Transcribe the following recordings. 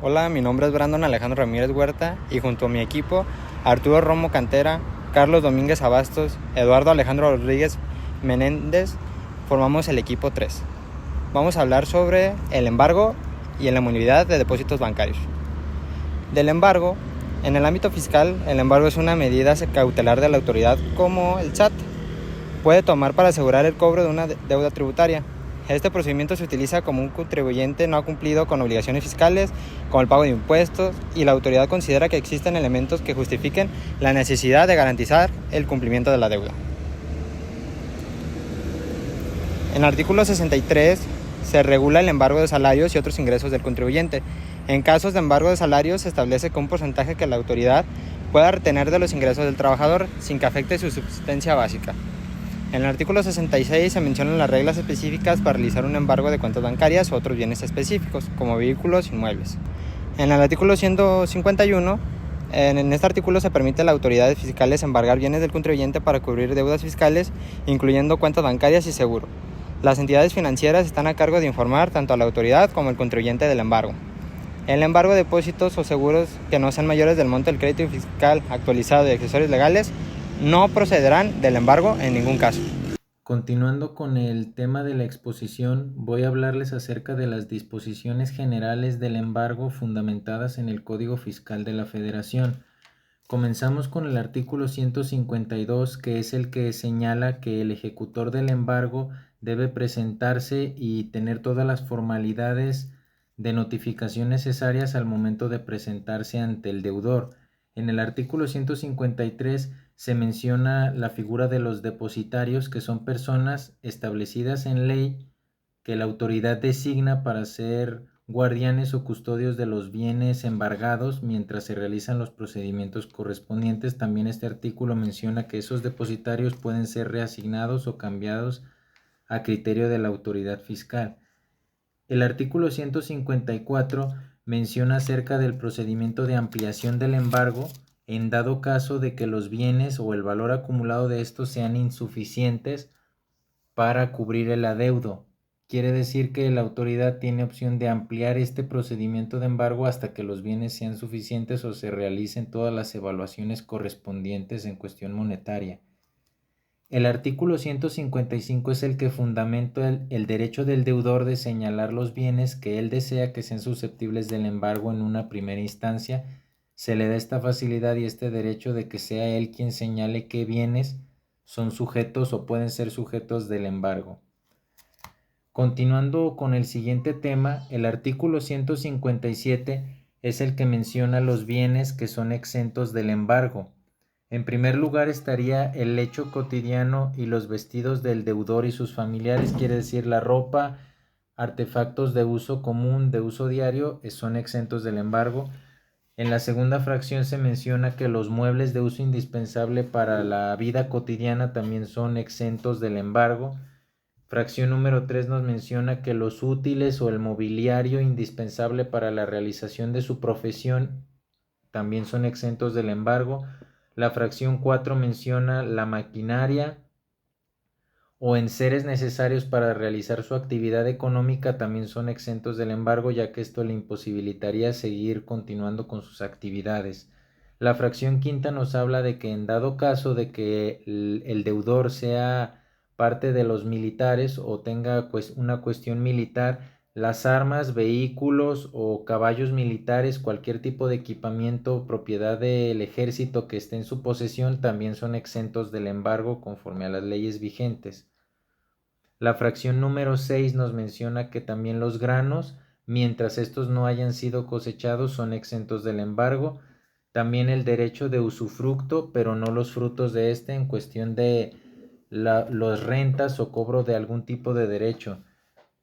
Hola, mi nombre es Brandon Alejandro Ramírez Huerta y junto a mi equipo, Arturo Romo Cantera, Carlos Domínguez Abastos, Eduardo Alejandro Rodríguez Menéndez, formamos el equipo 3. Vamos a hablar sobre el embargo y la inmunidad de depósitos bancarios. Del embargo, en el ámbito fiscal, el embargo es una medida cautelar de la autoridad como el SAT puede tomar para asegurar el cobro de una deuda tributaria. Este procedimiento se utiliza como un contribuyente no ha cumplido con obligaciones fiscales, como el pago de impuestos, y la autoridad considera que existen elementos que justifiquen la necesidad de garantizar el cumplimiento de la deuda. En el artículo 63 se regula el embargo de salarios y otros ingresos del contribuyente. En casos de embargo de salarios se establece que un porcentaje que la autoridad pueda retener de los ingresos del trabajador sin que afecte su subsistencia básica. En el artículo 66 se mencionan las reglas específicas para realizar un embargo de cuentas bancarias o otros bienes específicos, como vehículos e inmuebles. En el artículo 151, en este artículo se permite a las autoridades fiscales embargar bienes del contribuyente para cubrir deudas fiscales, incluyendo cuentas bancarias y seguro. Las entidades financieras están a cargo de informar tanto a la autoridad como al contribuyente del embargo. El embargo de depósitos o seguros que no sean mayores del monto del crédito fiscal actualizado y accesorios legales no procederán del embargo en ningún caso. Continuando con el tema de la exposición, voy a hablarles acerca de las disposiciones generales del embargo fundamentadas en el Código Fiscal de la Federación. Comenzamos con el artículo 152, que es el que señala que el ejecutor del embargo debe presentarse y tener todas las formalidades de notificación necesarias al momento de presentarse ante el deudor. En el artículo 153 se menciona la figura de los depositarios, que son personas establecidas en ley que la autoridad designa para ser guardianes o custodios de los bienes embargados mientras se realizan los procedimientos correspondientes. También este artículo menciona que esos depositarios pueden ser reasignados o cambiados a criterio de la autoridad fiscal. El artículo 154 menciona acerca del procedimiento de ampliación del embargo en dado caso de que los bienes o el valor acumulado de estos sean insuficientes para cubrir el adeudo. Quiere decir que la autoridad tiene opción de ampliar este procedimiento de embargo hasta que los bienes sean suficientes o se realicen todas las evaluaciones correspondientes en cuestión monetaria. El artículo 155 es el que fundamenta el derecho del deudor de señalar los bienes que él desea que sean susceptibles del embargo en una primera instancia. Se le da esta facilidad y este derecho de que sea él quien señale qué bienes son sujetos o pueden ser sujetos del embargo. Continuando con el siguiente tema, el artículo 157 es el que menciona los bienes que son exentos del embargo. En primer lugar estaría el lecho cotidiano y los vestidos del deudor y sus familiares, quiere decir la ropa, artefactos de uso común, de uso diario, son exentos del embargo. En la segunda fracción se menciona que los muebles de uso indispensable para la vida cotidiana también son exentos del embargo. Fracción número 3 nos menciona que los útiles o el mobiliario indispensable para la realización de su profesión también son exentos del embargo. La fracción 4 menciona la maquinaria o enseres necesarios para realizar su actividad económica también son exentos del embargo, ya que esto le imposibilitaría seguir continuando con sus actividades. La fracción quinta nos habla de que en dado caso de que el deudor sea parte de los militares o tenga una cuestión militar, las armas, vehículos o caballos militares, cualquier tipo de equipamiento propiedad del ejército que esté en su posesión, también son exentos del embargo conforme a las leyes vigentes. La fracción número 6 nos menciona que también los granos, mientras estos no hayan sido cosechados, son exentos del embargo. También el derecho de usufructo, pero no los frutos de este en cuestión de las rentas o cobro de algún tipo de derecho.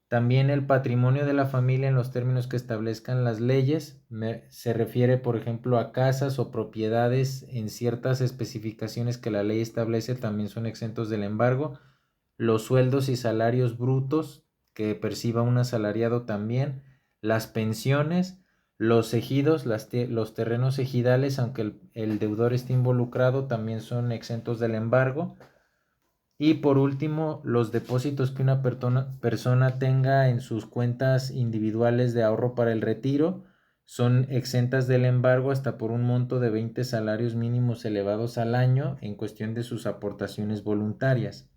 También el patrimonio de la familia en los términos que establezcan las leyes. Se refiere, por ejemplo, a casas o propiedades en ciertas especificaciones que la ley establece, también son exentos del embargo. Los sueldos y salarios brutos que perciba un asalariado también. Las pensiones, los ejidos, los terrenos ejidales, aunque el deudor esté involucrado, también son exentos del embargo. Y por último, los depósitos que una persona tenga en sus cuentas individuales de ahorro para el retiro son exentas del embargo hasta por un monto de 20 salarios mínimos elevados al año en cuestión de sus aportaciones voluntarias.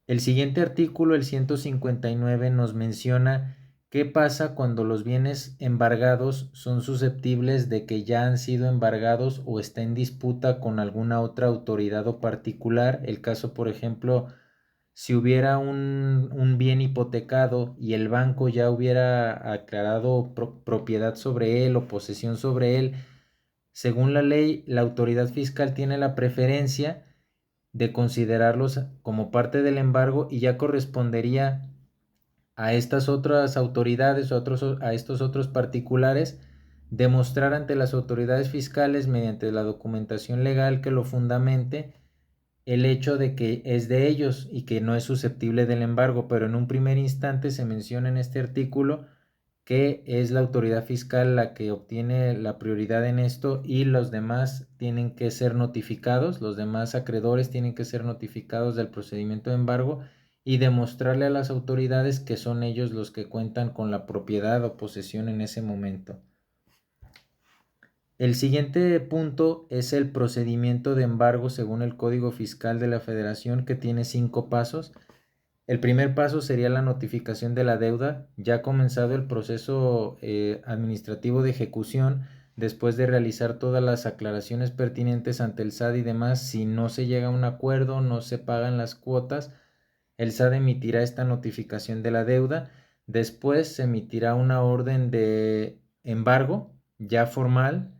El siguiente artículo, el 159, nos menciona qué pasa cuando los bienes embargados son susceptibles de que ya han sido embargados o está en disputa con alguna otra autoridad o particular. El caso, por ejemplo, si hubiera un bien hipotecado y el banco ya hubiera aclarado propiedad sobre él o posesión sobre él, según la ley, la autoridad fiscal tiene la preferencia de considerarlos como parte del embargo y ya correspondería a estas otras autoridades o a estos otros particulares demostrar ante las autoridades fiscales mediante la documentación legal que lo fundamente el hecho de que es de ellos y que no es susceptible del embargo, pero en un primer instante se menciona en este artículo que es la autoridad fiscal la que obtiene la prioridad en esto y los demás tienen que ser notificados, los demás acreedores tienen que ser notificados del procedimiento de embargo y demostrarle a las autoridades que son ellos los que cuentan con la propiedad o posesión en ese momento. El siguiente punto es el procedimiento de embargo según el Código Fiscal de la Federación, que tiene 5 pasos. El primer paso sería la notificación de la deuda, ya comenzado el proceso administrativo de ejecución, después de realizar todas las aclaraciones pertinentes ante el SAT y demás. Si no se llega a un acuerdo, no se pagan las cuotas, el SAT emitirá esta notificación de la deuda. Después se emitirá una orden de embargo ya formal.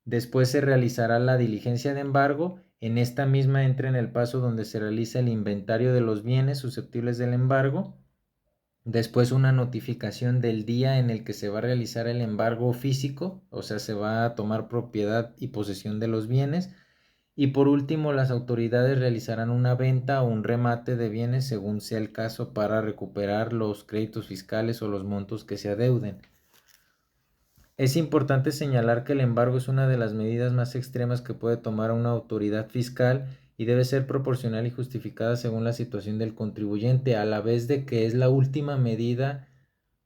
Después se realizará la diligencia de embargo. En esta misma entra en el paso donde se realiza el inventario de los bienes susceptibles del embargo. Después una notificación del día en el que se va a realizar el embargo físico, o sea, se va a tomar propiedad y posesión de los bienes. Y por último, las autoridades realizarán una venta o un remate de bienes según sea el caso para recuperar los créditos fiscales o los montos que se adeuden. Es importante señalar que el embargo es una de las medidas más extremas que puede tomar una autoridad fiscal y debe ser proporcional y justificada según la situación del contribuyente, a la vez de que es la última medida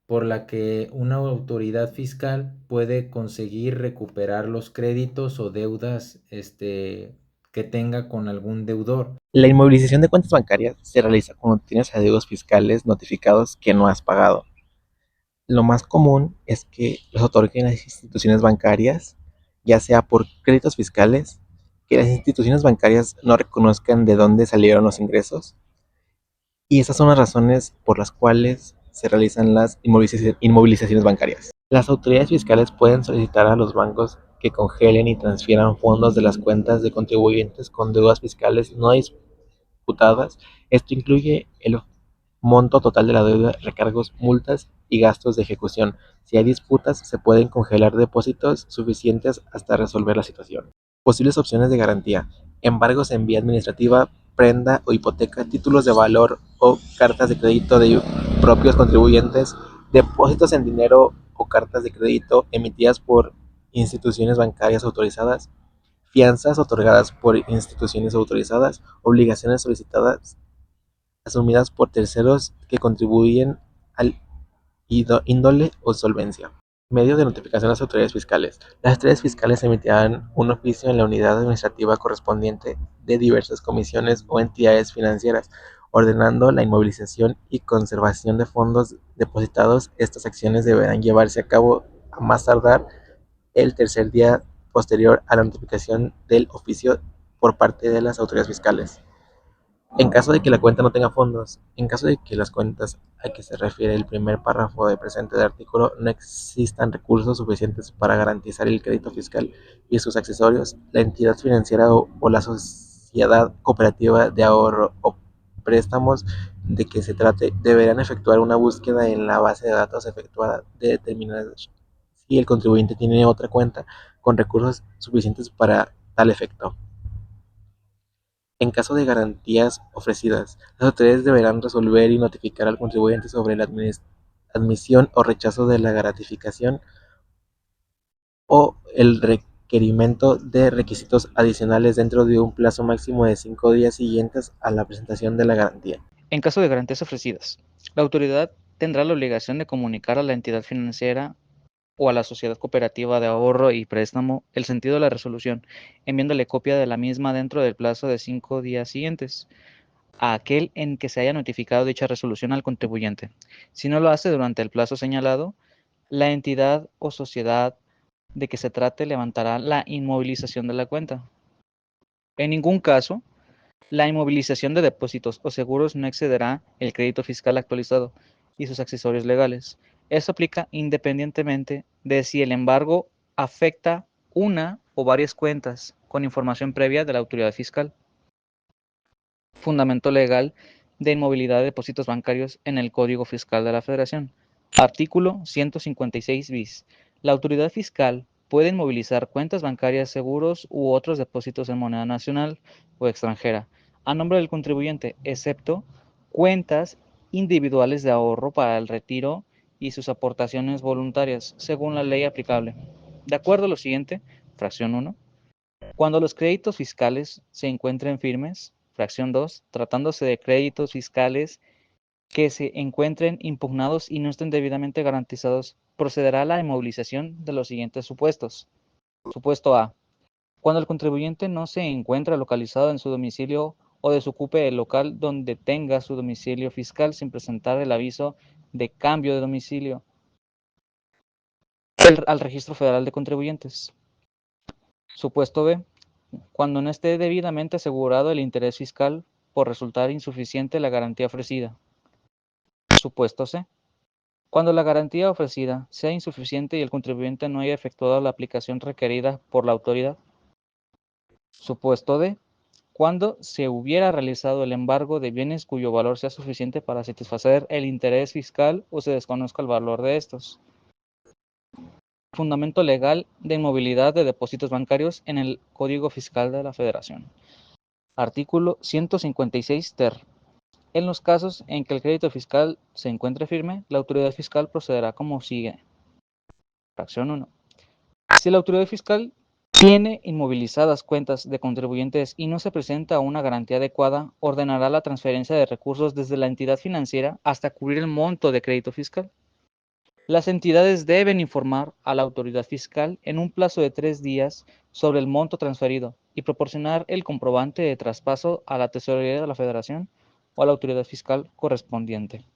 por la que una autoridad fiscal puede conseguir recuperar los créditos o deudas que tenga con algún deudor. La inmovilización de cuentas bancarias se realiza cuando tienes adeudos fiscales notificados que no has pagado. Lo más común es que los otorguen las instituciones bancarias, ya sea por créditos fiscales, que las instituciones bancarias no reconozcan de dónde salieron los ingresos, y esas son las razones por las cuales se realizan las inmovilizaciones bancarias. Las autoridades fiscales pueden solicitar a los bancos que congelen y transfieran fondos de las cuentas de contribuyentes con deudas fiscales no disputadas. Esto incluye el monto total de la deuda, recargos, multas y gastos de ejecución. Si hay disputas, se pueden congelar depósitos suficientes hasta resolver la situación. Posibles opciones de garantía: embargos en vía administrativa, prenda o hipoteca, títulos de valor o cartas de crédito de propios contribuyentes, depósitos en dinero o cartas de crédito emitidas por instituciones bancarias autorizadas, fianzas otorgadas por instituciones autorizadas, obligaciones solicitadas asumidas por terceros que contribuyen al índole o solvencia. Medio de notificación a las autoridades fiscales. Las autoridades fiscales emitirán un oficio en la unidad administrativa correspondiente de diversas comisiones o entidades financieras, ordenando la inmovilización y conservación de fondos depositados. Estas acciones deberán llevarse a cabo a más tardar el tercer día posterior a la notificación del oficio por parte de las autoridades fiscales. En caso de que la cuenta no tenga fondos, en caso de que las cuentas a que se refiere el primer párrafo del presente artículo no existan recursos suficientes para garantizar el crédito fiscal y sus accesorios, la entidad financiera o la sociedad cooperativa de ahorro o préstamos de que se trate deberán efectuar una búsqueda en la base de datos efectuada de determinar si el contribuyente tiene otra cuenta con recursos suficientes para tal efecto. En caso de garantías ofrecidas, las autoridades deberán resolver y notificar al contribuyente sobre la admisión o rechazo de la gratificación o el requerimiento de requisitos adicionales dentro de un plazo máximo de 5 días siguientes a la presentación de la garantía. En caso de garantías ofrecidas, la autoridad tendrá la obligación de comunicar a la entidad financiera o a la sociedad cooperativa de ahorro y préstamo el sentido de la resolución, enviándole copia de la misma dentro del plazo de 5 días siguientes a aquel en que se haya notificado dicha resolución al contribuyente. Si no lo hace durante el plazo señalado, la entidad o sociedad de que se trate levantará la inmovilización de la cuenta. En ningún caso, la inmovilización de depósitos o seguros no excederá el crédito fiscal actualizado y sus accesorios legales. Esto aplica independientemente de si el embargo afecta una o varias cuentas con información previa de la autoridad fiscal. Fundamento legal de inmovilidad de depósitos bancarios en el Código Fiscal de la Federación. Artículo 156 bis. La autoridad fiscal puede inmovilizar cuentas bancarias, seguros u otros depósitos en moneda nacional o extranjera a nombre del contribuyente, excepto cuentas individuales de ahorro para el retiro y sus aportaciones voluntarias, según la ley aplicable. De acuerdo a lo siguiente, fracción 1, cuando los créditos fiscales se encuentren firmes, fracción 2, tratándose de créditos fiscales que se encuentren impugnados y no estén debidamente garantizados, procederá a la inmovilización de los siguientes supuestos. Supuesto A. Cuando el contribuyente no se encuentra localizado en su domicilio o desocupe el local donde tenga su domicilio fiscal sin presentar el aviso de cambio de domicilio al Registro Federal de Contribuyentes. Supuesto B. Cuando no esté debidamente asegurado el interés fiscal por resultar insuficiente la garantía ofrecida. Supuesto C. Cuando la garantía ofrecida sea insuficiente y el contribuyente no haya efectuado la aplicación requerida por la autoridad. Supuesto D. Cuando se hubiera realizado el embargo de bienes cuyo valor sea suficiente para satisfacer el interés fiscal o se desconozca el valor de estos. Fundamento legal de inmovilidad de depósitos bancarios en el Código Fiscal de la Federación. Artículo 156 ter. En los casos en que el crédito fiscal se encuentre firme, la autoridad fiscal procederá como sigue. Fracción 1. Si la autoridad fiscal tiene inmovilizadas cuentas de contribuyentes y no se presenta una garantía adecuada, ordenará la transferencia de recursos desde la entidad financiera hasta cubrir el monto de crédito fiscal. Las entidades deben informar a la autoridad fiscal en un plazo de 3 días sobre el monto transferido y proporcionar el comprobante de traspaso a la Tesorería de la Federación o a la autoridad fiscal correspondiente.